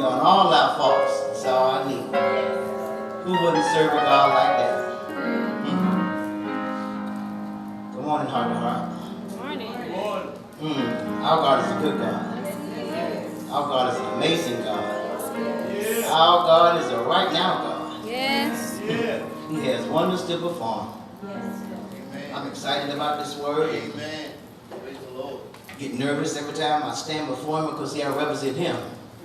beyond all our faults. That's all I need. Who wouldn't serve a God like that? Good morning, heart to heart. Good morning. Our God is a good God. Our God is an amazing God. Our God is a right now God. Yes. He has wonders to perform. I'm excited about this word. Amen. Praise the Lord. Get nervous every time I stand before him because I represent him.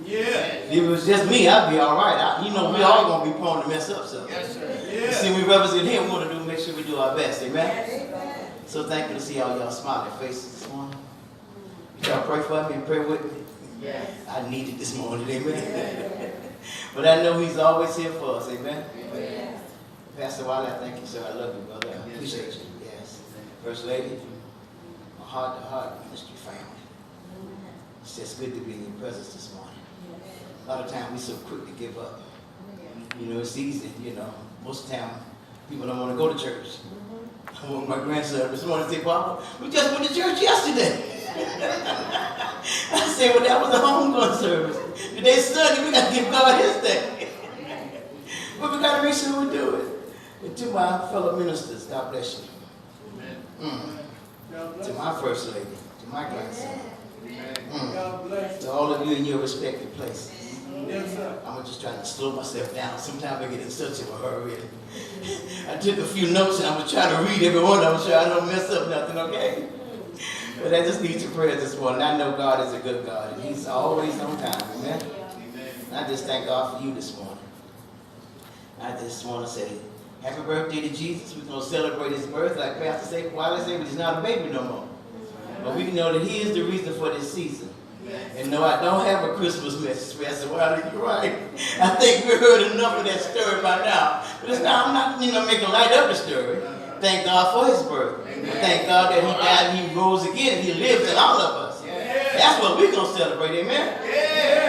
Yeah. If it was just me, I'd be all right. We all going to be prone to mess up. So. Yes, sir. You see, we represent him. We want to make sure we do our best. Amen? So thankful to see all y'all smiling faces this morning. Y'all pray for me and pray with me. Yes. I need it this morning. Amen? But I know he's always here for us. Amen? Pastor Wiley, I thank you, sir. I love you, brother. I appreciate you. Yes. First Lady, my heart-to-heart ministry family. It's just good to be in your presence this morning. A lot of times we're so quick to give up. It's easy, Most of the time, people don't want to go to church. I want my grandson this morning to say, Papa, we just went to church yesterday. I said, well, that was a homegoing service. Today's Sunday, we got to give God his day. But we got to make sure we do it. And to my fellow ministers, God bless you. To my first lady, to my grandson. To all of you in your respective places. I'm just trying to slow myself down. Sometimes I get in such of a hurry. I took a few notes and I was trying to read every one. I was sure I don't mess up nothing, okay? But I just need your prayers this morning. I know God is a good God and he's always on time. Amen? I just thank God for you this morning. I just want to say, happy birthday to Jesus. We're going to celebrate his birth like Pastor said. While I say, but he's not a baby no more. But we know that he is the reason for this season. And no, I don't have a Christmas message, Pastor Wiley. You're right. I think we heard enough of that story by now. But it's not, I'm not making light up the story. Thank God for his birth. Thank God that he died and he rose again and he lives in all of us. That's what we're going to celebrate, amen?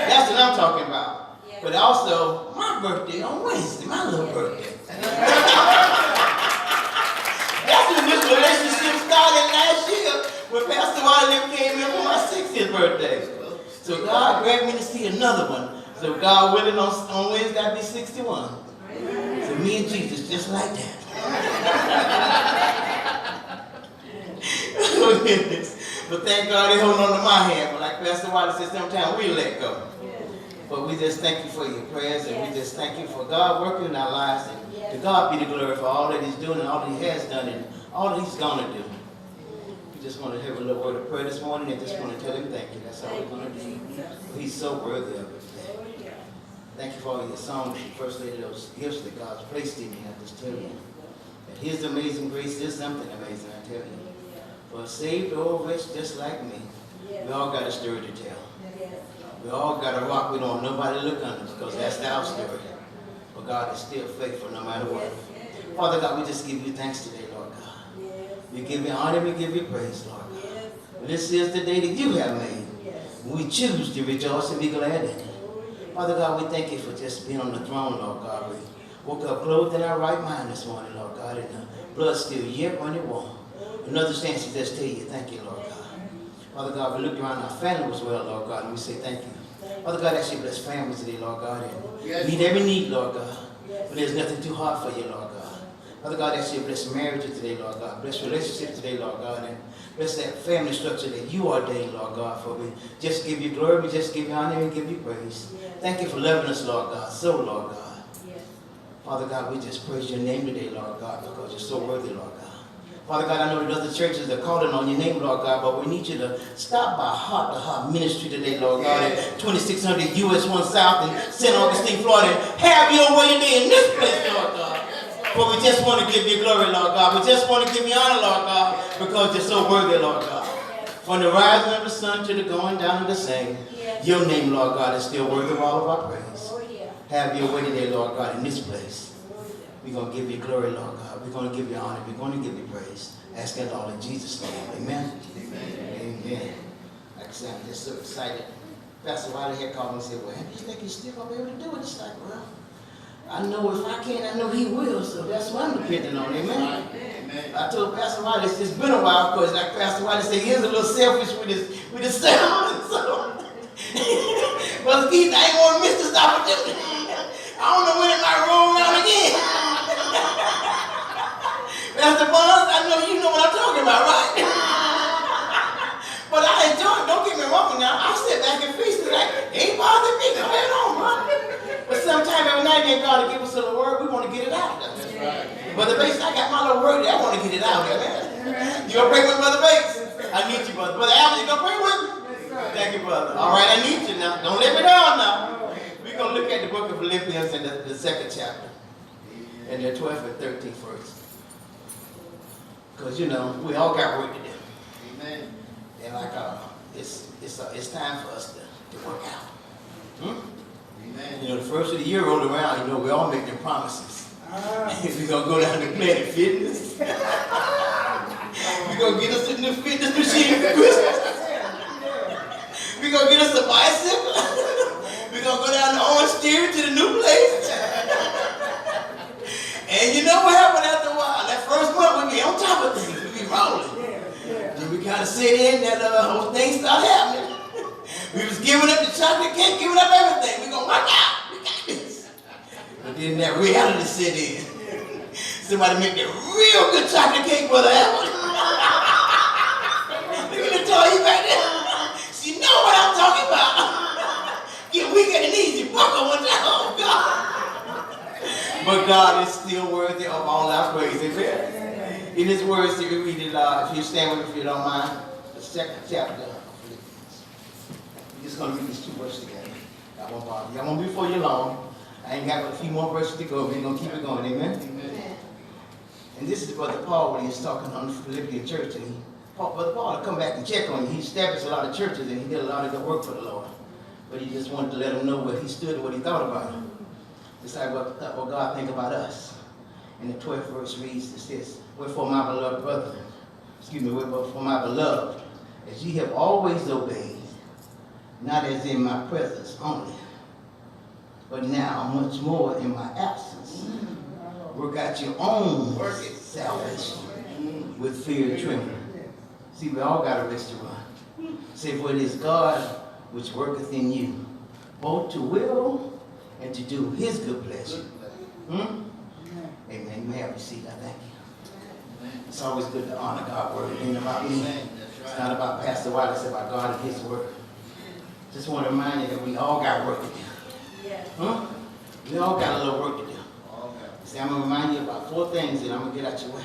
That's what I'm talking about. But also, my birthday on Wednesday, my little birthday. That's when this relationship started last year when Pastor Wiley came in for my 60th birthday. So God grabbed me to see another one. So God willing, on Wednesday I'll be 61. So me and Jesus, just like that. Oh, goodness. But thank God they hold on to my hand. But like Pastor Wiley said, sometimes we let go. But we just thank you for your prayers, and we just thank you for God working in our lives, and to God be the glory for all that he's doing and all that he has done and all that he's going to do. We just want to have a little word of prayer this morning and just want to tell him thank you. That's all we're going to do. He's so worthy of it. Thank you for all your songs, and First Lady, those gifts that God's placed in you. I just tell you that his amazing grace is something amazing, I tell you. For a saved old wretch just like me, we all got a story to tell. We all got a rock we don't want nobody to look under because that's our story. But God is still faithful no matter what. Father God, we just give you thanks today, Lord God. We give you honor, we give you praise, Lord God. This is the day that you have made. We choose to rejoice and be glad in it. Father God, we thank you for just being on the throne, Lord God. We woke up clothed in our right mind this morning, Lord God, and the blood still yet running warm. Another chance to just tell you thank you, Lord God. Father God, we look around our family as well, Lord God, and we say thank you. Father God, I ask you to bless families today, Lord God, and meet every need, Lord God. But there's nothing too hard for you, Lord God. Father God, I ask you to bless marriages today, Lord God. Bless relationships today, Lord God, and bless that family structure that you ordained, Lord God, for we just give you glory, we just give you honor, and give you praise. Thank you for loving us, Lord God, so, Lord God. Father God, we just praise your name today, Lord God, because you're so worthy, Lord God. Father God, I know that other churches are calling on your name, Lord God, but we need you to stop by heart-to-heart ministry today, Lord God, at 2600 US 1 South in St. Augustine, Florida. Have your way today in this place, Lord God. For we just want to give you glory, Lord God. We just want to give you honor, Lord God, because you're so worthy, Lord God. From the rising of the sun to the going down of the same, your name, Lord God, is still worthy of all of our praise. Have your way today, Lord God, in this place. We're going to give you glory, Lord God. We're going to give you honor. We're going to give you praise. Ask it all in Jesus' name. Amen. Amen. Like I said, I'm just so excited. Pastor Wiley had called me and said, well, do you think he's still going to be able to do it? It's like, well, I know if I can't, I know he will. So that's what I'm depending on. Amen. I told Pastor Wiley, it's been a while because like Pastor Wiley said, he is a little selfish with his sound. So, well, Keith, I ain't want to miss the opportunity. I don't know when it might roll around again. Pastor Barnes, I know you know what I'm talking about, right? But I enjoy it. Don't get me wrong now. I sit back and feast it like, ain't bothering me. Go ahead on, bro. But sometimes every now and then God will give us a little word. We want to get it out. That's right. Brother Bates, I got my little word there. I want to get it out there, man. You gonna pray with Brother Bates? I need you, brother. Brother Albert, you gonna pray with me? Thank you, brother. All right, I need you now. Don't let me down now. We're gonna look at the book of Philippians in the second chapter, and the 12th and 13th verse. Because you know we all got work to do. Amen. And like it's time for us to work out. Amen. You know, the first of the year rolled around. You know, we all make them promises. We're gonna go down to Planet Fitness. We're gonna get us a new fitness machine for Christmas. We're gonna get us a bicycle. We're gonna go down to Orange Theory to the new place. And you know what happened after a while? That first month we be on top of things. We be rolling. Then we kind of sit in, that whole thing started happening. We was giving up the chocolate cake, giving up everything. We gonna work out. We got this. But then that reality set in. Somebody make that real good chocolate cake, Brother Albert. Look at the toy back there. She know what I'm talking about. Get weak at the knees, you buckle one time. Oh, God. But God is still worthy of all our praise. Amen. In His words, you can read it, if you stand with me, if you don't mind, the second chapter. We're just going to read these two verses together. I won't bother you. I won't be before you long. I ain't got a few more verses to go. We're going to keep it going. Amen? Amen. And this is Brother Paul when he's talking on the Philippian church. And Brother Paul will come back and check on you. He established a lot of churches and he did a lot of good work for the Lord. But he just wanted to let them know what he stood and what he thought about them. It's like what God think about us. And the 12th verse reads, it says, wherefore my beloved brethren, wherefore my beloved, as ye have always obeyed, not as in my presence only, but now much more in my absence. Work out your own salvation with fear and trembling. See, we all got a race to run. Say, for it is God which worketh in you, both to will and to do His good pleasure. Amen. You may have your seat. I thank you. It's always good to honor God's word. It ain't about me. It's not about Pastor Wiley. It's about God and His word. Just want to remind you that we all got work to do. We all got a little work to do. See, I'm going to remind you about 4 things and I'm going to get out your way.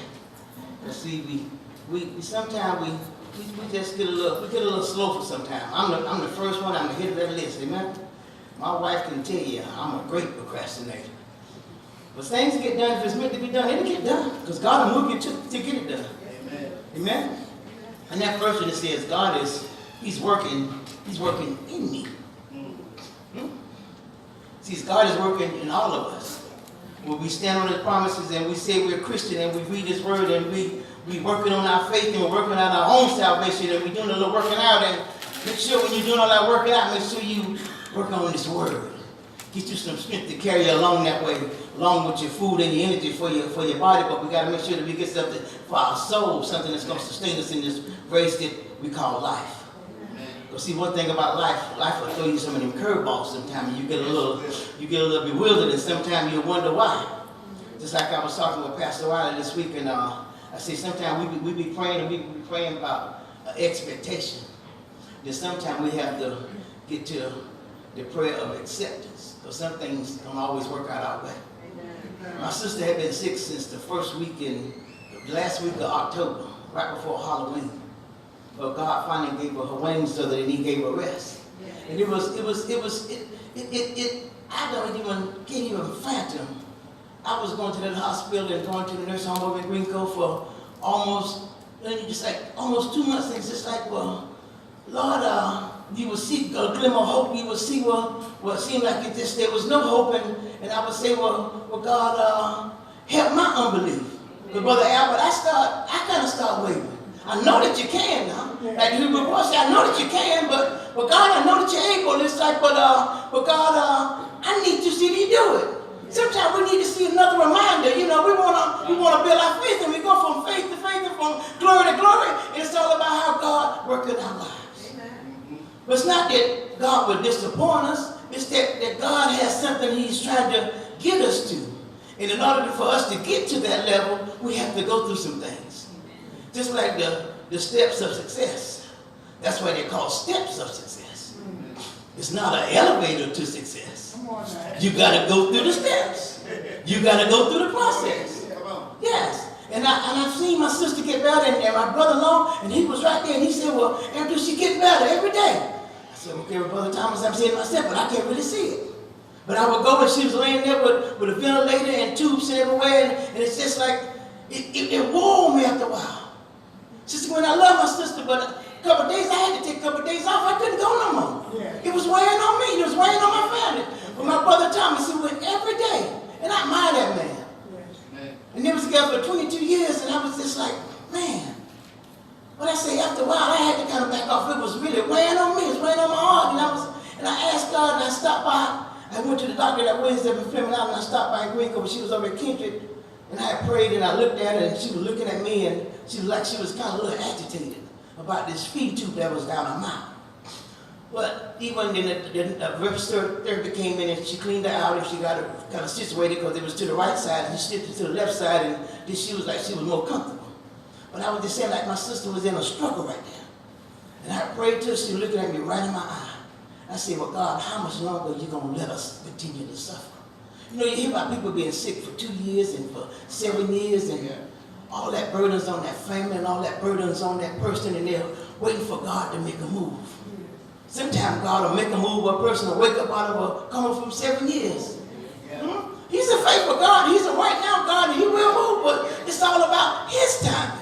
But see, we sometimes we just get a little slow for sometimes. I'm the first one. I'm the head of that list. Amen. My wife can tell you I'm a great procrastinator. But things get done, if it's meant to be done, it'll get done. Because God will move you to get it done. Amen. Amen. And that first one it says, God is, He's working in me. See, God is working in all of us. When we stand on His promises and we say we're Christian and we read His word and we working on our faith and we're working on our own salvation and we're doing a little working out, and make sure when you're doing all that working out, make sure you work on this word. Get you some strength to carry you along that way, along with your food and your energy for your body. But we got to make sure that we get something for our soul, something that's going to sustain us in this race that we call life. Because see, one thing about life will throw you some of them curveballs sometimes, and you get a little bewildered, and sometimes you wonder why. Just like I was talking with Pastor Wiley this week, and I say sometimes we be praying, and we be praying about expectation. Then sometimes we have to get to the prayer of acceptance, because some things don't always work out our way. Amen. My sister had been sick since the last week of October, right before Halloween. But God finally gave her wings so that He gave her rest. And I can't even fathom. I was going to that hospital and going to the nursing home over in Green Cove for almost 2 months. And it's just like, well, Lord, you will see a glimmer of hope. You will see it seemed like there was no hope. And I would say, well, God, help my unbelief. But Brother Albert, I kind of start wavering. I know that you can now. Like the Hebrew boy said, I know that you can, but God, I know that you're able. It's like, but God, I need to see you do it. Sometimes we need to see another reminder. You know, we wanna build our faith, and we go from faith to faith and from glory to glory. And it's all about how God works in our lives. Amen. But it's not that God will disappoint us. It's that God has something he's trying to get us to. And in order for us to get to that level, we have to go through some things. Just like the steps of success. That's why they're called steps of success. It's not an elevator to success. You got to go through the steps. You got to go through the process. Yes. And I've seen my sister get better, and my brother-in-law, and he was right there, and he said, well, Andrew, she getting better every day. I said, okay, well, Brother Thomas, I'm seeing it myself, but I can't really see it. But I would go, and she was laying there with a ventilator and tubes everywhere, and it's just like, it wore me after a while. Sister, when I love my sister, but a couple of days, I had to take a couple of days off. I couldn't go no more. Yeah. It was weighing on me. It was weighing on my family. But my brother Thomas, he went every day, and I admire that man. And they was together for 22 years, and I was just like, man. But I say, after a while, I had to kind of back off. It was really weighing on me. It was weighing on my heart. And I asked God, and I stopped by. I went to the doctor that Wednesday in Fleming out, and I stopped by in Greencove. She was over at Kendrick, and I had prayed, and I looked at her, and she was looking at me, and she was kind of a little agitated about this feed tube that was down her mouth. But even then, the registered therapy came in, and she cleaned her out, and she got her kind of situated because it was to the right side, and she shifted to the left side, and then she was more comfortable. But I was just saying, like my sister was in a struggle right there. And I prayed to her, she was looking at me right in my eye. I said, well, God, how much longer are you going to let us continue to suffer? You know, you hear about people being sick for 2 years and for 7 years, and all that burden's on that family, and all that burden's on that person, and they're waiting for God to make a move. Sometimes God will make a move, a person will wake up out of a coma from 7 years. He's a faithful God. He's a right now God, and he will move, but it's all about his timing.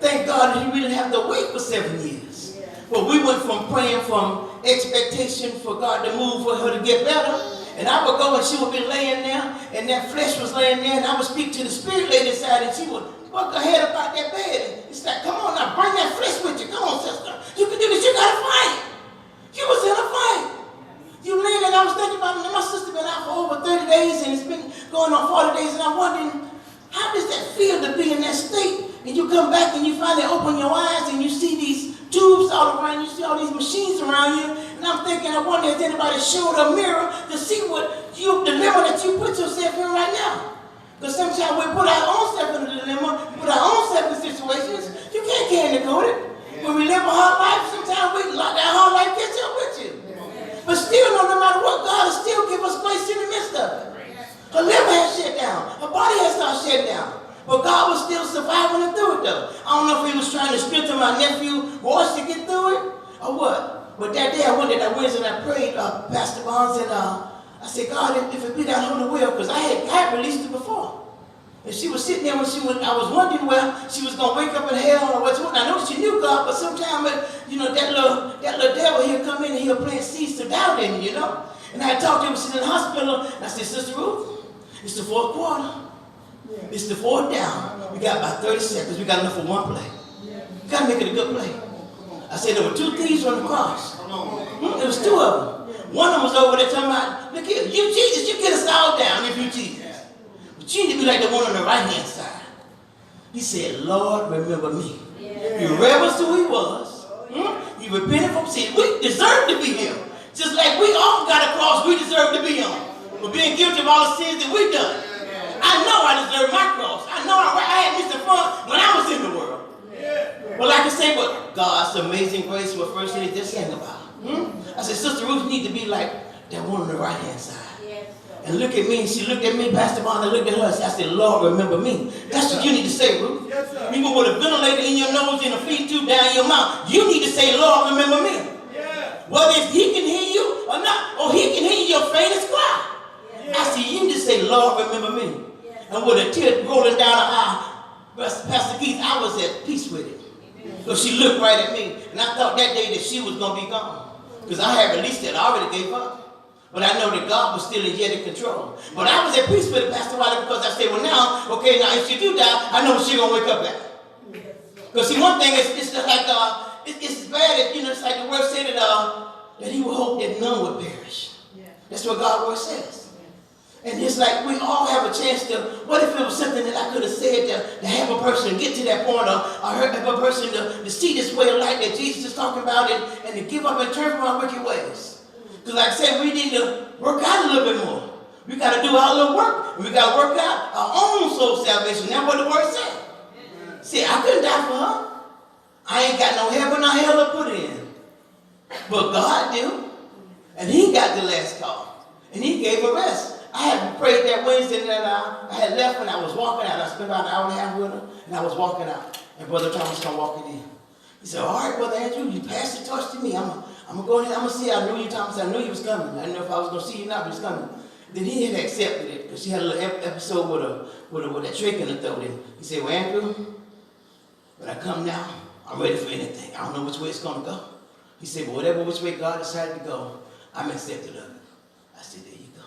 Thank God that he didn't have to wait for 7 years. But we went from praying from expectation for God to move, for her to get better. And I would go, and she would be laying there, and that flesh was laying there, and I would speak to the spirit lady inside, and she would walk her head about that bed. And it's like, come on now, bring that flesh with you. Come on, sister. You can do this. You got to fight. You was in a fight. You laying there, and I was thinking about it. My sister been out for over 30 days, and it's been going on 40 days, and I'm wondering, how does that feel to be in that state? And you come back, and you finally open your eyes, and you see these tubes all around you, see all these machines around you, and I'm thinking, I wonder if anybody showed a mirror to see what the dilemma that you put yourself in right now. Because sometimes we put our own self in a dilemma, put our own self in situations. You can't candy-coat it. When we live a hard life, sometimes that hard life gets up with you. But still, no matter what, God will still give us grace in the midst of it. Her liver has shut down. Her body has not shut down. But God was still surviving and through it, though. I don't know if he was trying to strengthen my nephew voice to get through it or what. But that day I went to that Wednesday and I prayed, Pastor Barnes, and I said, God, if it be that holy will, because I had released it before. And she was sitting there I was wondering where she was going to wake up in hell or what's what. I know she knew God, but sometimes, that little devil, he'll come in and he'll plant seeds to doubt in you, And I talked to him, she's in the hospital, and I said, Sister Ruth, it's the fourth quarter. It's the fourth down. We got about 30 seconds. We got enough for one play. We got to make it a good play. I said there were 2 thieves on the cross. There was 2 of them. One of them was over there talking about, look here, you Jesus, you get us all down if you Jesus. But you need to be like the one on the right-hand side. He said, Lord, remember me. He reverenced who he was. He repented from sin. We deserve to be here. Just like we all got a cross we deserve to be on. For being guilty of all the sins that we've done. I know I deserve my cross. I know I had me some fun when I was in the world. But like I say, but God's amazing grace was first thing just sang about. I said, Sister Ruth, you need to be like that one on the right-hand side. And look at me, and she looked at me, Pastor Bond, and looked at her, and I said, Lord, remember me. That's what you need to say, Ruth. Even with a ventilator in your nose and a feed tube down your mouth, you need to say, Lord, remember me. Whether if he can hear you or not, or he can hear your faintest cry. I said, you need to say, Lord, remember me. And with a tear rolling down her eye, Pastor Keith, I was at peace with it. So she looked right at me, and I thought that day that she was going to be gone. Because I had released it, I already gave up. But I know that God was still yet in control. But I was at peace with it, Pastor Wiley, because I said, well now, okay, now if she do die, I know she's going to wake up back. Because see, one thing is, it's just like, it's bad that, it's like the word said that he would hope that none would perish. That's what God's word says. And it's like we all have a chance to, what if it was something that I could have said to have a person get to that point, or have a person to see this way of life that Jesus is talking about, and to give up and turn from our wicked ways. Because like I said we need to work out a little bit more. We got to do our little work. We got to work out our own soul salvation. That's what the word said. See, I couldn't die for her. I ain't got no heaven or hell to put in. But God do. And he got the last call. And he gave her rest. I had prayed that Wednesday night. I had left and I was walking out. I spent about an hour and a half with her. And I was walking out. And Brother Thomas come walking in. He said, all right, Brother Andrew, you passed the torch to me. I'm going to go in there. I'm going to see. I knew you, Thomas. I knew you was coming. I didn't know if I was going to see you or not, but he was coming. Then he had accepted it because she had a little episode with that trick in the throat. And he said, well, Andrew, when I come now, I'm ready for anything. I don't know which way it's going to go. He said, well, whatever which way God decided to go, I'm accepted of it. I said, there you go.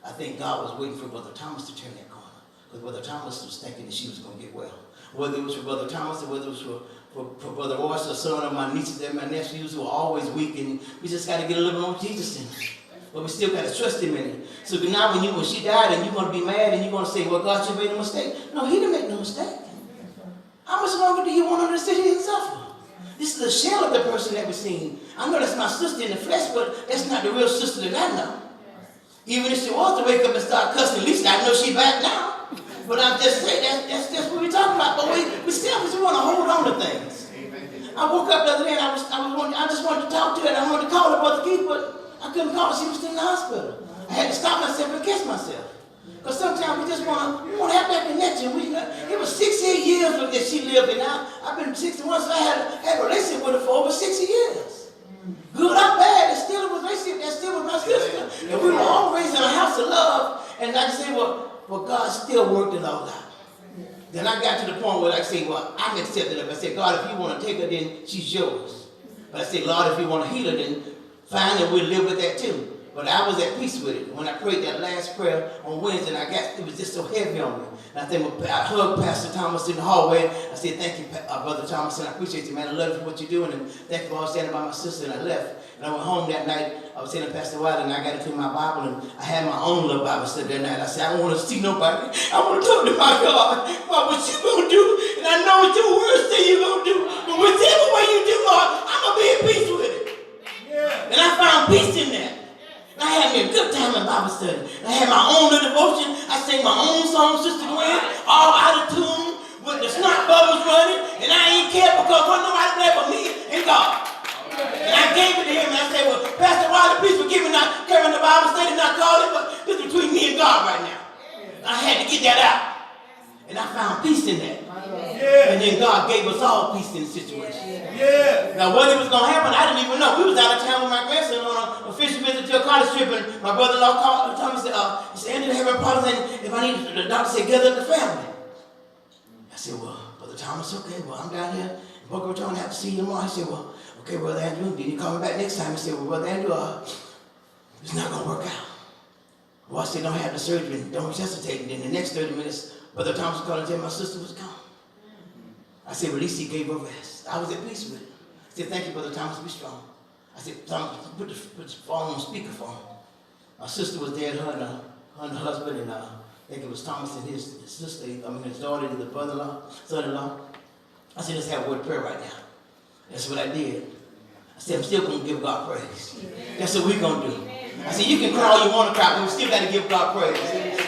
I think God was waiting for Brother Thomas to turn that corner. Because Brother Thomas was thinking that she was going to get well. Whether it was for Brother Thomas or whether it was for Brother Royce or some of my nieces and my nephews who are always weak, and we just got to get a little more Jesus in us. But we still got to trust him in it. So now when she died and you're going to be mad and you're going to say, well, God, you made a mistake. No, he didn't make no mistake. How much longer do you want her to sit here and suffer? This is a shell of the person that we're seeing. I know that's my sister in the flesh, but that's not the real sister that I know. Even if she was to wake up and start cussing, at least I know she's back now. But I'm just saying, that's just what we're talking about. But we still want to hold on to things. I woke up the other day and I just wanted to talk to her and I wanted to call her Brother Keith, but I couldn't call her. She was still in the hospital. I had to stop myself and catch myself. Because sometimes we just want to have that connection. It was 68 years that she lived, and now I've been 61, so I had a relationship with her for over 60 years. Good or bad, it's still a relationship that still with my sister. And we were all raised in a house of love. And like I say, well, God still worked it all out. Then I got to the point where I say, well, I'm accepted of it. I said, God, if you want to take her, then she's yours. But I said, Lord, if you want to heal her, then fine, and we'll live with that too. But I was at peace with it. When I prayed that last prayer on Wednesday, it was just so heavy on me. And I hugged Pastor Thomas in the hallway. I said, thank you, Brother Thomas, and I appreciate you, man. I love you for what you're doing, and thank you for all standing by my sister, and I left. And I went home that night. I was sitting in Pastor Wilder, and I got into my Bible, and I had my own little Bible study that night. I said, I don't want to see nobody. I want to talk to my God about what you going to do, and I know what your words say you're going to do. But whichever way you do, Lord, I'm going to be at peace with it. Yeah. And I found peace in that. I had me a good time in Bible study. I had my own little devotion. I sang my own song, Sister Gwen, all out of tune, with the snot bubbles running, and I ain't care because wasn't nobody there but me and God. And I gave it to him, and I said, well, Pastor Wilder, please forgive me not carrying the Bible study, not calling, but this is between me and God right now. I had to get that out. And I found peace in that. Yeah. And then God gave us all peace in the situation. Yeah. Now, whether it was going to happen, I didn't even know. We was out of town with my grandson on a fishing visit to a college trip, and my brother-in-law told me, he said, Andrew, having problems, and if I need, the doctor said, gather the family. I said, well, Brother Thomas, okay, well, I'm down here in Boca Raton, I have to see you tomorrow. He said, well, okay, Brother Andrew, then you call me back next time. He said, well, Brother Andrew, it's not going to work out. Well, I said, don't have the surgery, don't resuscitate. And then the next 30 minutes, Brother Thomas called and said my sister was gone. I said, well, at least he gave her rest. I was at peace with it. I said, thank you, Brother Thomas, be strong. I said, Thomas, put the phone on speakerphone. My sister was there, her and her husband, and I think it was Thomas and his sister, his daughter, the brother-in-law, son-in-law. I said, let's have a word of prayer right now. That's what I did. I said, I'm still going to give God praise. That's what we're going to do. I said, you can cry all you want to cry, but we still got to give God praise.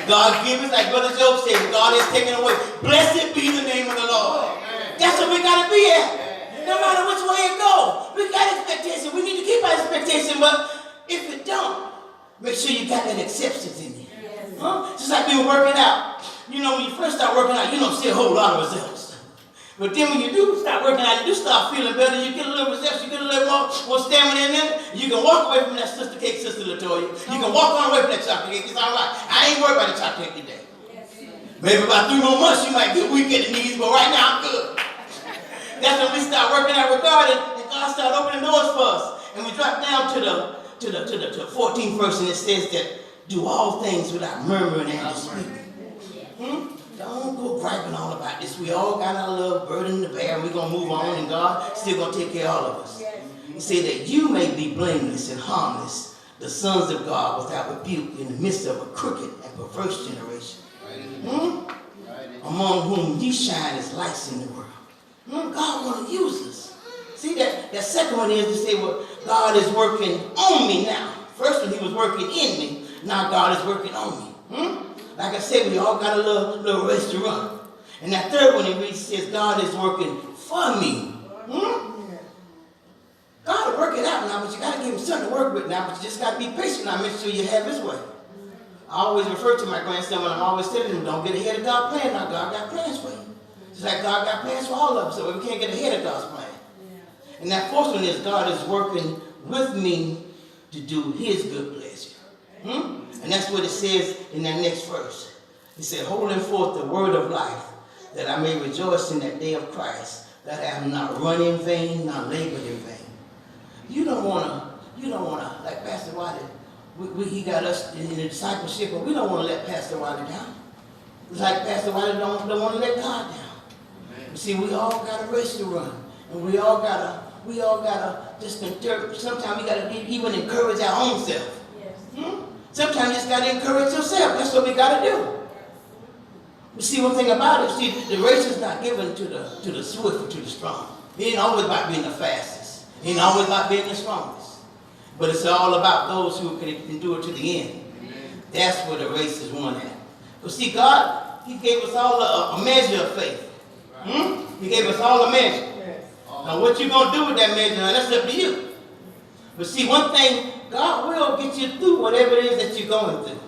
God give us, like Brother Job said, God is taken away. Blessed be the name of the Lord. That's what we got to be at. No matter which way it goes. We got expectation. We need to keep our expectation, but if it don't, make sure you got that acceptance in you. Huh? Just like we were working out. You know, when you first start working out, you don't see a whole lot of results. But then when you do start working out, you do start feeling better. You get a little results. You get a little more stamina in there. You can walk away from that sister cake, Sister Latoya. You can walk on away from that chocolate cake. It's all right. I ain't worried about the chocolate cake today. Maybe about 3 more months you might get weak in the knees, but right now I'm good. That's when we start working out with God, and God started opening doors for us. And we drop down to the 14th verse, and it says that do all things without murmuring and disputing. Don't go griping all about this. We all got our little burden to bear, and we're going to move on, and God still going to take care of all of us. He said that you may be blameless and harmless, the sons of God without rebuke in the midst of a crooked and perverse generation. Among whom ye shine as lights in the world. God want to use us. See, that second one is to say, well, God is working on me now. First one, working in me, now God is working on me. Like I said, we all got a little race to run. And that third one, he reads, says, God is working for me. God will work it out now, but you got to give him something to work with now, but you just got to be patient now, make sure you have his way. I always refer to my grandson when I'm always telling him, don't get ahead of God's plan now. God got plans for you. Just like God got plans for all of us, so we can't get ahead of God's plan. And that fourth one is God is working with me to do his good pleasure. And that's what it says in that next verse. He said, holding forth the word of life, that I may rejoice in that day of Christ, that I have not run in vain, not labored in vain. You don't want to, like Pastor Wiley, he got us in the discipleship, but we don't want to let Pastor Wiley down. It's like Pastor Wiley don't want to let God down. You see, we all got a race to run, and we all gotta just sometimes we gotta even encourage our own self. Sometimes you just gotta encourage yourself. That's what we gotta do. You see, one thing about it, see, the race is not given to the swift or to the strong. It ain't always about being the fastest. It ain't always about being the strongest. But it's all about those who can endure to the end. That's where the race is won at. But see, God, he gave us all a measure of faith. He gave us all a measure. Now, what you going to do with that measure, now, that's up to you. But see, one thing, God will get you through whatever it is that you're going through.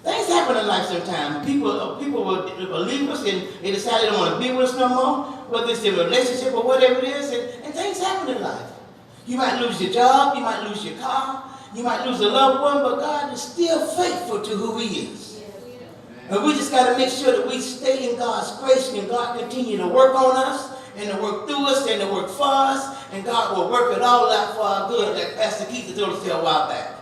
Things happen in life sometimes. People will leave us and they decide they don't want to be with us no more, whether it's a relationship or whatever it is, and things happen in life. You might lose your job, you might lose your car, you might lose a loved one, but God is still faithful to who he is. And we just got to make sure that we stay in God's grace and God continue to work on us and to work through us and to work for us, and God will work it all out for our good, like Pastor Keith told us a while back.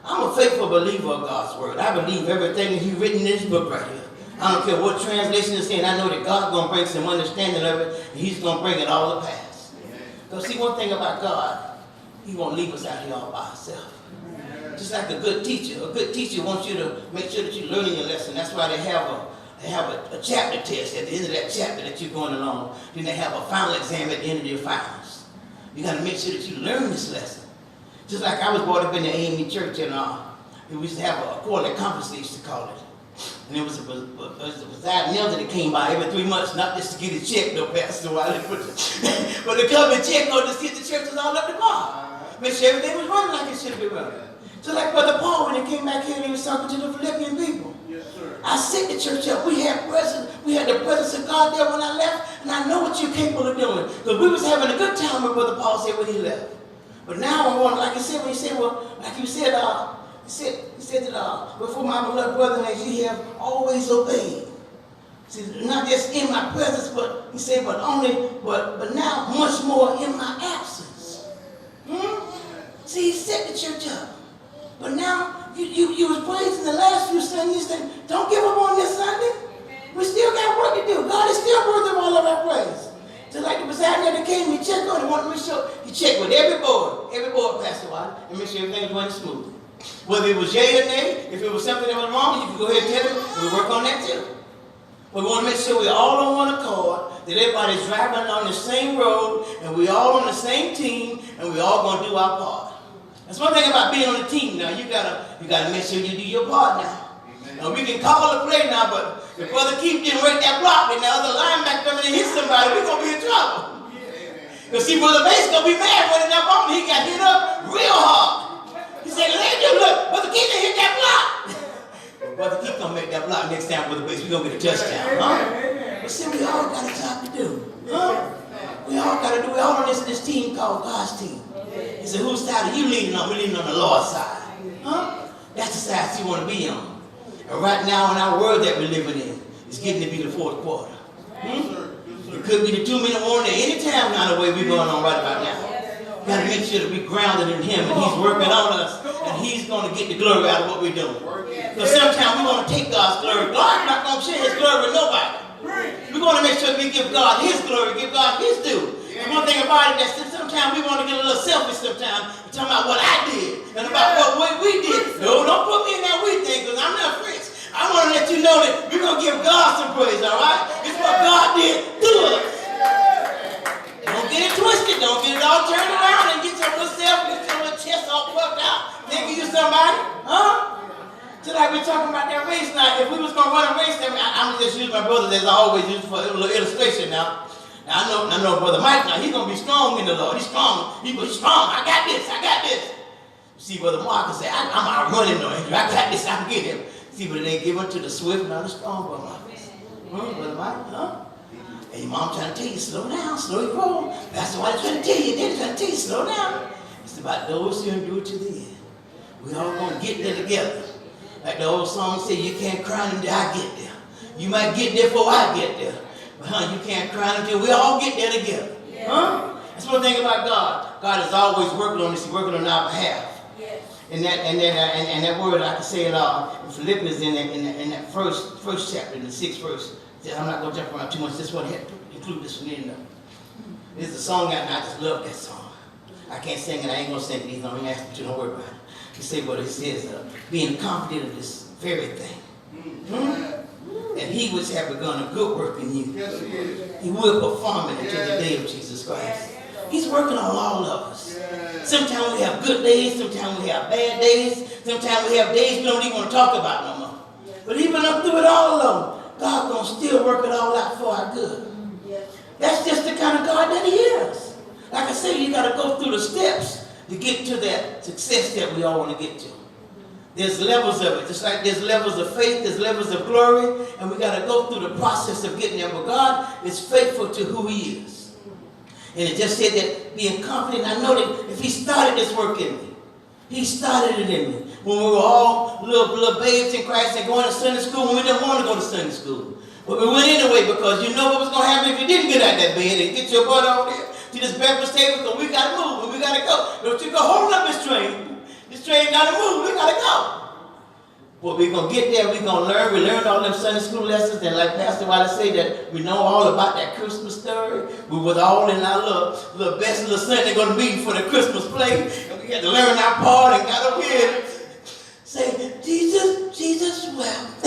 I'm a faithful believer of God's word. I believe everything that he's written in this book right here. I don't care what translation it's in. I know that God's going to bring some understanding of it, and he's going to bring it all to pass. Because see, one thing about God, he won't leave us out here all by ourselves. Just like a good teacher wants you to make sure that you're learning your lesson. That's why they have a chapter test at the end of that chapter that you're going along. Then they have a final exam at the end of your finals. You got to make sure that you learn this lesson. Just like I was brought up in the AME church, and we used to have a quarterly conference, they used to call it. And it was a presiding elder that came by every 3 months, not just to get his check, no Pastor Wiley, but to come and check on to see if the church was all up to par. Make sure everything was running like it should be running. So like Brother Paul, when he came back here and he was talking to the Philippian people. Yes, sir. I set the church up. We had the presence of God there when I left, and I know what you're capable of doing. Because we was having a good time with Brother Paul said when he left. But now I want, like he said, when he said, well, like you said, he said that before my beloved brother, as ye have always obeyed. See, not just in my presence, but he said, but now much more in my absence. See, he set the church up. But now you was praising the last few Sundays, saying, don't give up on this Sunday. We still got work to do. God is still worthy of all of our praise. Just like the presiding elder came and checked on it, wanted to make sure he checked with every board, Pastor Wiley, and make sure everything was running smooth. Whether it was yay or nay, if it was something that was wrong, you could go ahead and tell him, and we work on that too. But we want to make sure we're all on one accord, that everybody's driving on the same road, and we all on the same team, and we all going to do our part. That's one thing about being on the team now. You gotta make sure you do your part now. Now we can call a play now, but if Brother Keith didn't break that block and the other linebacker coming and hit somebody, we're gonna be in trouble. Because see, Brother Bates gonna be mad when that ball he got hit up real hard. He said, look, Brother Keith didn't hit that block. But Brother Keith gonna make that block next time, Brother Bates, we're gonna get a touchdown, huh? But see, we all got a job to do. Huh? We all on this team called God's team. He said, whose side are you leaning on? We're leaning on the Lord's side. Huh? That's the side you want to be on. And right now in our world that we're living in, it's getting to be the fourth quarter. It could be the 2-minute warning at any time now the way we're going on right about now. We got to make sure that we're grounded in him and he's working on us and he's going to get the glory out of what we're doing. Because sometimes we want to take God's glory. God's not going to share his glory with nobody. We're going to make sure we give God his glory, give God his due. And one thing about it, that sometimes we want to get a little selfish sometimes. We're talking about what I did and about what we did. No, don't put me in that we thing because I'm not French. I want to let you know that we're going to give God some praise, all right? It's what God did through us. Don't get it twisted. Don't get it all turned around and get your little self, get your little chest all puffed out, thinking you're somebody So like we're talking about that race now, if we was going to run a race, I'm just using my brothers as I always use for a little illustration now. Now I know Brother Mike now, he's going to be strong in the Lord. He's strong. He's strong. I got this. See, Brother Marcus said, I'm out running though, Andrew. I got this. I can get him. See, but they give unto the swift, not the strong, Brother Marcus. Brother Mike, huh? And your mom trying to tell you, slow down, slow your roll. That's why they're trying to tell you. They're trying to tell you, slow down. It's about those who endure to the end. We all going to get there together. Like the old song said, you can't cry until I get there. You might get there before I get there. But you can't cry until we all get there together. Yeah. That's one thing about God. God is always working on this. He's working on our behalf. Yes. And that word, I can say it all. In Philippians, in that first chapter, in the 6th verse, I'm not going to jump around too much. This one had to include this one in there. This is a song, and I just love that song. I can't sing it. I ain't going to sing it either. I'm going to ask you to don't worry about it. He said what it says, being confident of this very thing. And he which have begun a good work in you, yes, he will perform it until the day of Jesus Christ. He's working on all of us. Sometimes we have good days, sometimes we have bad days, sometimes we have days we don't even want to talk about no more. But even up through it all alone, God's going to still work it all out for our good. That's just the kind of God that he is. Like I say, you got to go through the steps to get to that success that we all want to get to. There's levels of it. Just like there's levels of faith, there's levels of glory, and we got to go through the process of getting there. But God is faithful to who he is. And it just said that being confident, I know that if he started this work in me, he started it in me. When we were all little babes in Christ and going to Sunday school, when we didn't want to go to Sunday school. But we went anyway because you know what was going to happen if you didn't get out that bed and get your butt over there to this breakfast table, because we got to move and we got to go. Don't you go hold up this train. This train got to move. We got to go. Well, we're going to get there. We're going to learn. We learned all them Sunday school lessons. And like Pastor Wiley said, that we know all about that Christmas story. We was all in our little best little Sunday going to meeting for the Christmas play. And we had to learn our part and got up here and say, Jesus wept.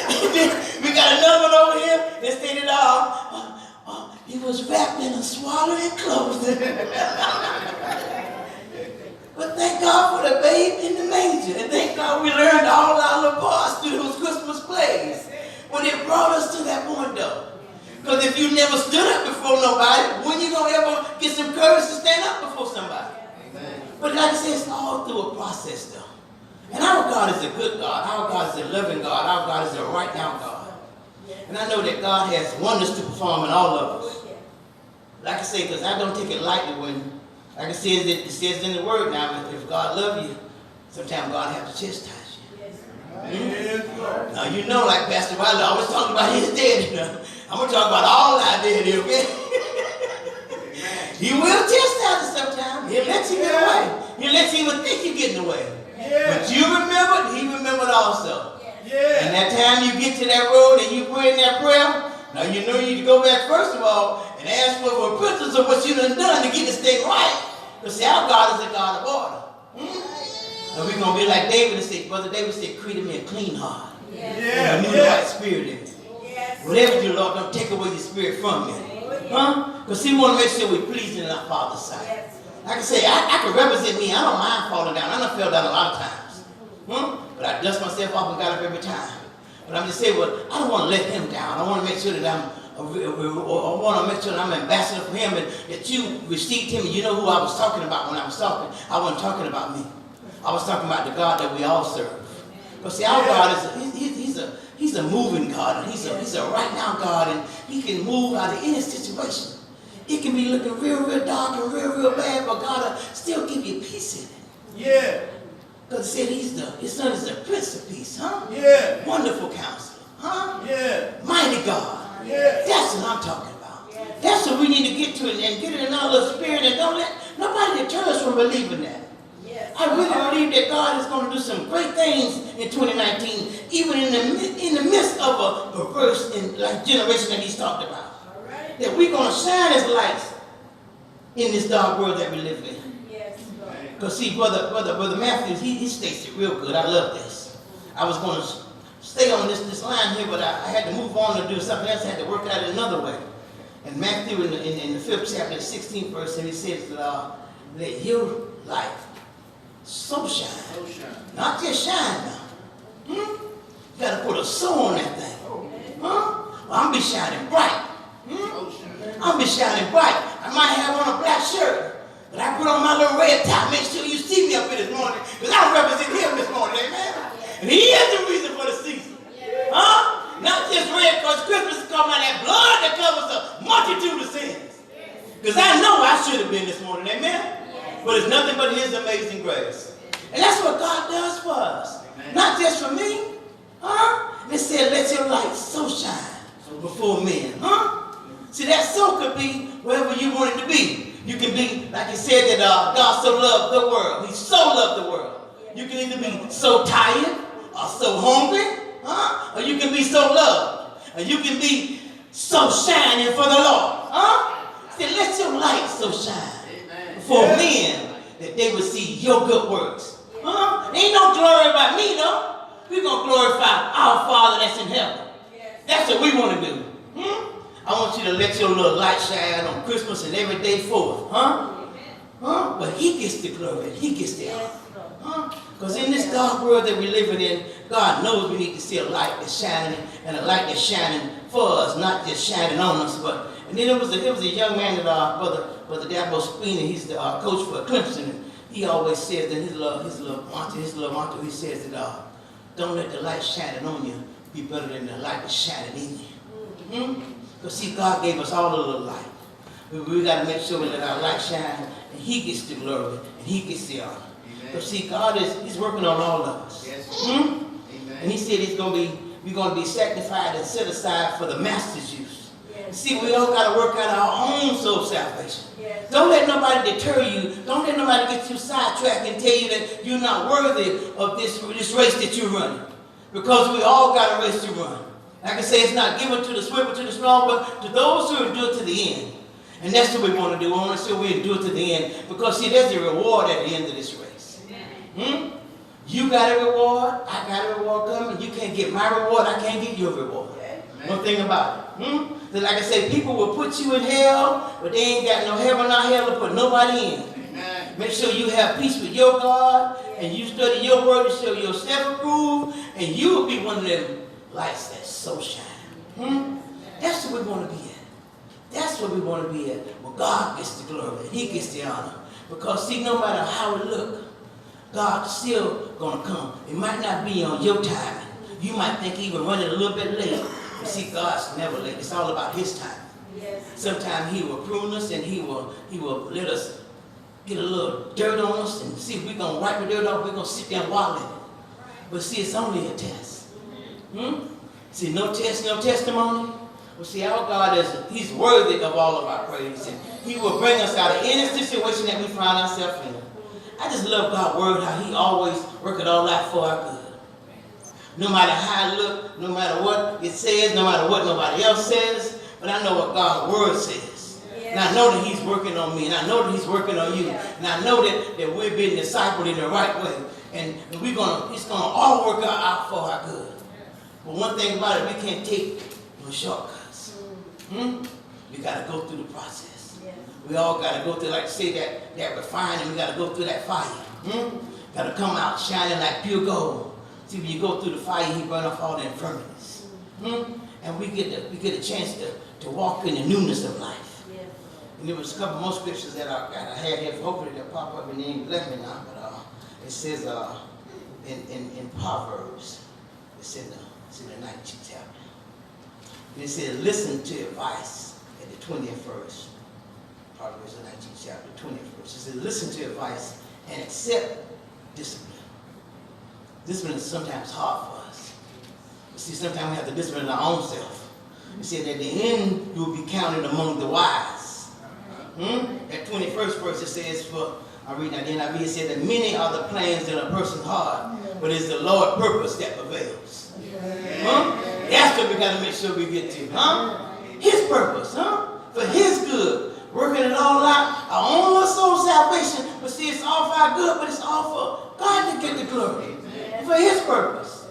And then we got another one over here that stated he was wrapped in a swaddling clothing. But thank God for the babe in the manger. And thank God we learned all our little parts through those Christmas plays. When it brought us to that point though. Because if you never stood up before nobody, when you going to ever get some courage to stand up before somebody? Amen. But like I said, it's all through a process though. And our God is a good God. Our God is a loving God. Our God is a right now God. And I know that God has wonders to perform in all of us. Like I say, because I don't take it lightly when, like it says in the word now, if God loves you, sometimes God has to chastise you. Yes. Now you know, like Pastor Wiley always talking about his daddy. I'm going to talk about all our daddy, okay? He will chastise us sometimes. He'll let you get away. He'll let you even think you're getting away. Yeah. But you remembered, he remembered also. Yeah. And that time you get to that road and you pray in that prayer, now you know you need to go back first of all and ask for repentance of what you done to get this thing right. Because see, our God is a God of order. And we're going to be like David and say, Brother David said, create me a clean heart. And a new right spirit in me. Yes. Whatever you do, Lord, don't take away your spirit from me. Because we want to make sure we're pleasing in our Father's sight. Yes. Like I say, I can represent me. I don't mind falling down. I done fell down a lot of times. But I dust myself off and got up every time. But I'm just saying, well, I don't want to let him down. I want to make sure that I want to make sure that I'm an ambassador for him and that you received him. And you know who I was talking about when I was talking. I wasn't talking about me. I was talking about the God that we all serve. But see, our God is he's a moving God. And he's a right now God. And he can move out of any situation. It can be looking real, real dark and real, real bad, but God will still give you peace in it. Yeah. Because it said his son is the Prince of Peace, huh? Yeah. Wonderful Counselor, huh? Yeah. Mighty God. Yeah. That's what I'm talking about. Yeah. That's what we need to get to and get it in our little spirit and don't let nobody deter us from believing that. Yes. I really believe that God is going to do some great things in 2019, even in the midst of a perverse generation that he's talked about. That we're going to shine as lights in this dark world that we live in. Yes. Because see, Brother Matthews, he states it real good. I love this. I was going to stay on this line here, but I had to move on to do something else. I had to work out another way. And Matthew in the 5th chapter, the 16th verse, and he says, let your light so shine. So shine. Not just shine now. You got to put a soul on that thing. Well, I'm be shining bright. So shine. I'm be shining bright. I might have on a black shirt, but I put on my little red tie. Make sure you see me up here this morning, because I represent him this morning, amen? And he is the reason for the season. Not just red, because Christmas is coming out that blood that covers a multitude of sins. Because I know I should have been this morning, amen? But it's nothing but his amazing grace. And that's what God does for us. Amen. Not just for me. It said, let your light so shine before men. See, that so could be wherever you want it to be. You can be, like he said, that God so loved the world. He so loved the world. You can either be so tired or so hungry, or you can be so loved. Or you can be so shining for the Lord. See, let your light so shine before men that they will see your good works. Ain't no glory about me, though. We're going to glorify our Father that's in heaven. That's what we want to do. I want you to let your little light shine on Christmas and every day forth. But he gets the glory and he gets the honor. Because in this dark world that we're living in, God knows we need to see a light that's shining, and a light that's shining for us, not just shining on us. And then it was a young man that Brother Dabo Spina, he's the coach for Clemson, and he always says that his little motto, he says that don't let the light shining on you be better than the light that's shining in you. Because see, God gave us all a little light. We got to make sure we let our light shine, and he gets the glory, and he gets the honor. Because see, God he's working on all of us. Yes. And he said we're going to be sanctified and set aside for the master's use. See, we all got to work out our own soul salvation. Don't let nobody deter you. Don't let nobody get you sidetracked and tell you that you're not worthy of this race that you're running. Because we all got a race to run. Like I say, it's not given to the swift or to the strong, but to those who endure to the end. And that's what we want to do. We want to see we endure to the end. Because see, there's a reward at the end of this race. You got a reward, I got a reward coming. You can't get my reward, I can't get your reward. One thing about it. Like I say, people will put you in hell, but they ain't got no heaven or hell to put nobody in. Amen. Make sure you have peace with your God, and you study your word to show yourself approved, and you will be one of them lights that so shine. That's what we want to be at. That's what we want to be at. Well, God gets the glory, and he gets the honor. Because see, no matter how it look, God's still going to come. It might not be on your timing. You might think he will run it a little bit late. But see, God's never late. It's all about his time. Sometimes he will prune us, and he will let us get a little dirt on us and see if we're going to wipe the dirt off. We're going to sit there and wallow in it. But see, it's only a test. See, no test, no testimony. Well, see, our God he's worthy of all of our praise. And he will bring us out of any situation that we find ourselves in. I just love God's word, how he always works it all out for our good. No matter how it looks, no matter what it says, no matter what nobody else says, but I know what God's word says. And I know that he's working on me, and I know that he's working on you. And I know that we're being discipled in the right way. And it's going to all work out for our good. But one thing about it, we can't take no shortcuts. We got to go through the process. We all got to go through, like say that refining, we got to go through that fire. Got to come out shining like pure gold. See, when you go through the fire, he burn off all the infirmities. And we get a chance to walk in the newness of life. And there was a couple more scriptures that I had here. Hopefully they'll pop up and they ain't left me now. But it says in Proverbs, it's in the 19th chapter. And it says, listen to advice at the 20th verse. Proverbs, the 19th chapter, 20th verse. It says, listen to advice and accept discipline. Discipline is sometimes hard for us. But see, sometimes we have to discipline our own self. It said, at the end, you will be counted among the wise. That 21st verse, it says, I read that in NIV, it said that many are the plans in a person's heart, but it's the Lord's purpose that prevails. That's what we got to make sure we get to. His purpose, for his good. Working it all out, our own little soul salvation, but see, it's all for our good, but it's all for God to get the glory. For his purpose.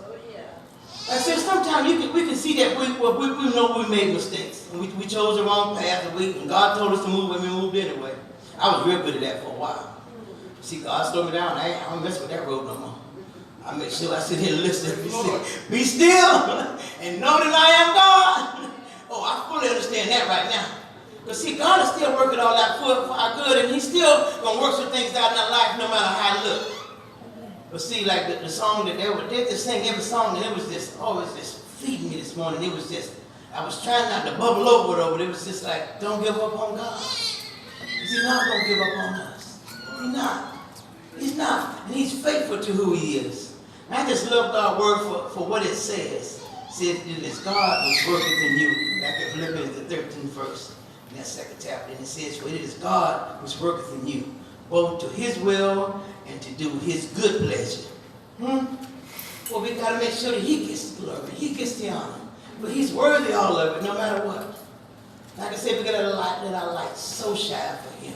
Like I said, sometimes we can see that we know we made mistakes. And we chose the wrong path, and God told us to move, and we moved anyway. I was real good at that for a while. See, God slowed me down. I don't mess with that road no more. I make sure I sit here and listen. Be still and know that I am God. Oh, I fully understand that right now. But see, God is still working all that for our good, and He's still going to work some things out in our life no matter how it looks. But see, like the song that they just sing every song, and it was just, oh, it was just feeding me this morning. It was just, I was trying not to bubble over though, but it was just like, don't give up on God. He's not going to give up on us. He's not. He's not. And He's faithful to who He is. And I just love God's word for what it says. It says it is God who's working in you. Back in Philippians, the 13th verse, in that second chapter. And it says, for it is God who's working in you, both to His will and to do His good pleasure. Well, we got to make sure that He gets the glory. He gets the honor. But He's worthy all of it, no matter what. Like I said, we got to let our light so shine for Him.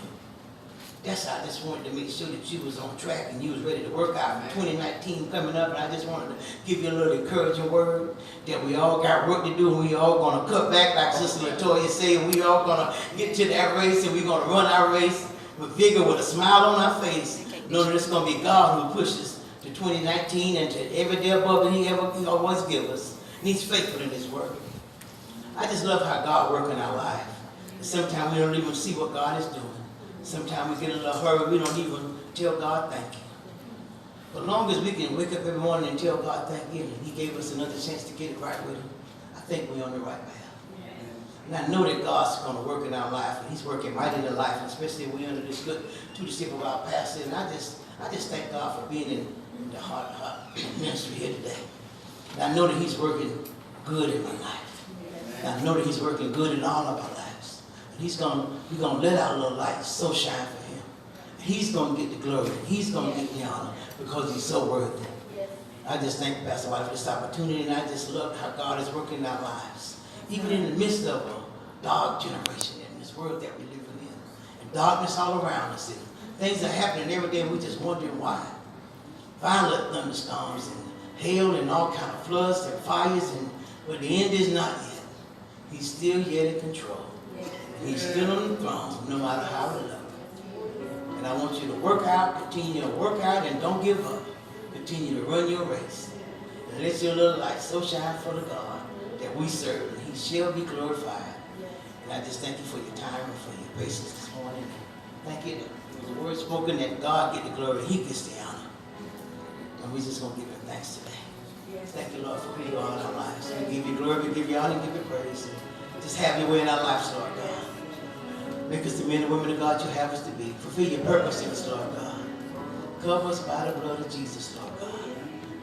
That's how I just wanted to make sure that you was on track and you was ready to work out for 2019 coming up. And I just wanted to give you a little encouraging word that we all got work to do, and we all going to cut back, like Sister Latoya said. We all going to get to that race, and we're going to run our race with vigor, with a smile on our face, knowing that it's going to be God who pushes to 2019 and to every day above that He always gives us. And He's faithful in His work. I just love how God works in our life. Sometimes we don't even see what God is doing. Sometimes we get in a little hurry, we don't even tell God thank you. But as long as we can wake up every morning and tell God thank you, and He gave us another chance to get it right with Him, I think we're on the right path. And I know that God's going to work in our life, and He's working right in our life, especially when we're under this good tutorship of our pastor. And I just thank God for being in the heart ministry here today. And I know that He's working good in my life. And I know that He's working good in all of our lives. We're going to let our little light so shine for Him. He's going to get the glory. He's going to get the honor because He's so worthy. I just thank Pastor White for this opportunity, and I just love how God is working in our lives. Even in the midst of a dark generation in this world that we're living in. And darkness all around us. And things are happening every day, and we're just wondering why. Violent thunderstorms and hail and all kind of floods and fires, but the end is not yet. He's still yet in control. He's still on the throne, no matter how we look. And I want you to work out, continue to work out, and don't give up. Continue to run your race. And let your little light so shine for the God that we serve, and He shall be glorified. And I just thank you for your time and for your patience this morning. Thank you for the word spoken that God get the glory, He gets the honor. And we're just going to give Him thanks today. Thank you, Lord, for who You are in our lives. We give You glory, we give You honor, we give You praise. Just have Your way in our lives, Lord God. Make us the men and women of God You have us to be. Fulfill Your purpose in us, Lord God. Cover us by the blood of Jesus, Lord God.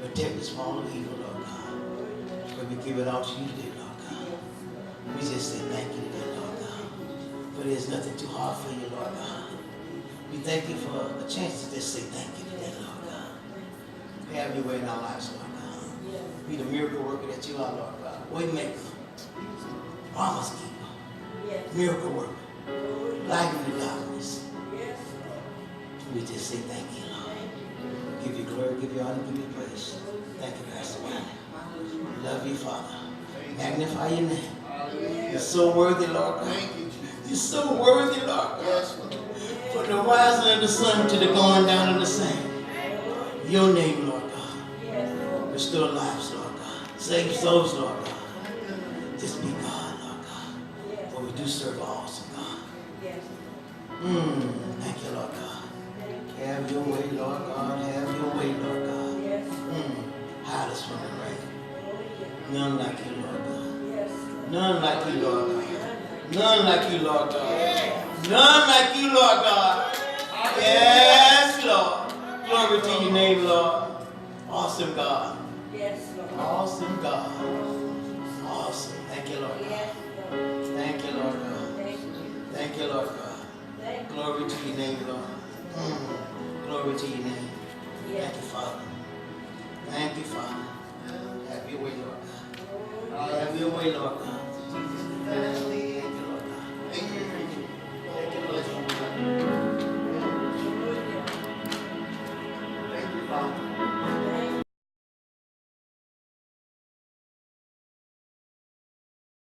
Protect us from all of evil, Lord God. But we give it all to You today, Lord God. We just say thank You today, Lord God. For there's nothing too hard for You, Lord God. We thank You for a chance to just say thank You today, Lord God. Have Your way in our lives, Lord God. Be the miracle worker that You are, Lord God. Waymaker. Promise keeper. Miracle worker. Light in the darkness. We just say thank You, Lord. Give You glory, give You honor, give You praise. Thank You, Pastor White. Love You, Father. Magnify Your name. You're so worthy, Lord God. You're so worthy, Lord God. For the rising of the sun to the going down of the same. Your name, Lord God. Restore lives, Lord God. Save souls, Lord God. Just be God, Lord God. For we do serve an awesome God. Thank You, Lord God. Have Your way, Lord God. Have Your way, Lord God. Hide us from the rain. None like You, Lord God. None like You, Lord God. None like You, Lord God. None like You, Lord God. Yes, Lord. Glory to Your name, Lord. Awesome God. Awesome God. Awesome. Thank You, Lord God. Thank You, Lord God. Thank You, Lord God. Glory to Your name, Lord. Glory to Your name. Thank You, Father. Thank You, Father. Have Your way, Lord God. Have Your way, Lord God.